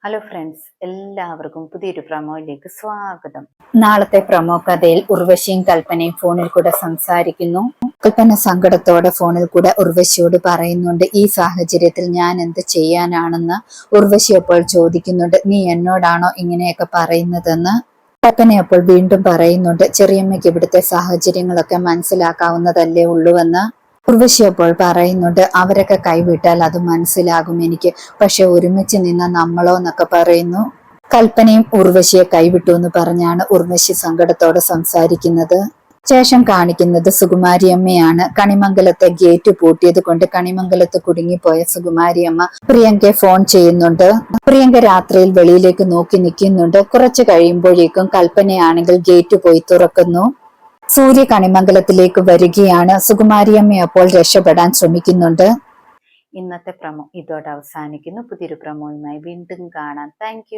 Hello friends, എല്ലാവർക്കും പുതിയൊരു പ്രൊമോയിലേക്ക് സ്വാഗതം. നാളത്തെ പ്രൊമോ കഥയിൽ ഉർവശിയും കൽപ്പനയും ഫോണിൽ കൂടെ സംസാരിക്കുന്നു. കൽപ്പന സങ്കടത്തോടെ ഫോണിൽ കൂടെ ഉർവശിയോട് പറയുന്നുണ്ട്, ഈ സാഹചര്യത്തിൽ ഞാൻ എന്ത് ചെയ്യാനാണെന്ന്. ഉർവശി അപ്പോൾ ചോദിക്കുന്നുണ്ട്, നീ എന്നോടാണോ ഇങ്ങനെയൊക്കെ പറയുന്നതെന്ന്. കൽപ്പന അപ്പോൾ വീണ്ടും പറയുന്നുണ്ട്, ചെറിയമ്മയ്ക്ക് ഇവിടുത്തെ സാഹചര്യങ്ങളൊക്കെ മനസ്സിലാക്കാവുന്നതല്ലേ ഉള്ളൂവെന്ന്. ഉർവശി അപ്പോൾ പറയുന്നുണ്ട്, അവരൊക്കെ കൈവിട്ടാൽ അത് മനസ്സിലാകും എനിക്ക്, പക്ഷെ ഒരുമിച്ച് നിന്ന നമ്മളോ എന്നൊക്കെ പറയുന്നു. കൽപ്പനയും ഉർവശിയെ കൈവിട്ടു എന്ന് പറഞ്ഞാണ് ഉർവശി സങ്കടത്തോടെ സംസാരിക്കുന്നത്. ശേഷം കാണിക്കുന്നത് സുകുമാരിയമ്മയാണ്. കണിമംഗലത്തെ ഗേറ്റ് പൂട്ടിയത് കൊണ്ട് കണിമംഗലത്ത് കുടുങ്ങിപ്പോയ സുകുമാരിയമ്മ പ്രിയങ്കയെ ഫോൺ ചെയ്യുന്നുണ്ട്. പ്രിയങ്ക രാത്രിയിൽ വെളിയിലേക്ക് നോക്കി നിൽക്കുന്നുണ്ട്. കുറച്ച് കഴിയുമ്പോഴേക്കും കൽപ്പനയാണെങ്കിൽ ഗേറ്റ് പോയി തുറക്കുന്നു. സൂര്യ കണിമംഗലത്തിലേക്ക് വരികയാണ്. സുകുമാരിയമ്മ അപ്പോൾ രക്ഷപ്പെടാൻ ശ്രമിക്കുന്നുണ്ട്. ഇന്നത്തെ പ്രമോ ഇതോടെ അവസാനിക്കുന്നു. പുതിയൊരു പ്രമോയുമായി വീണ്ടും കാണാം. താങ്ക്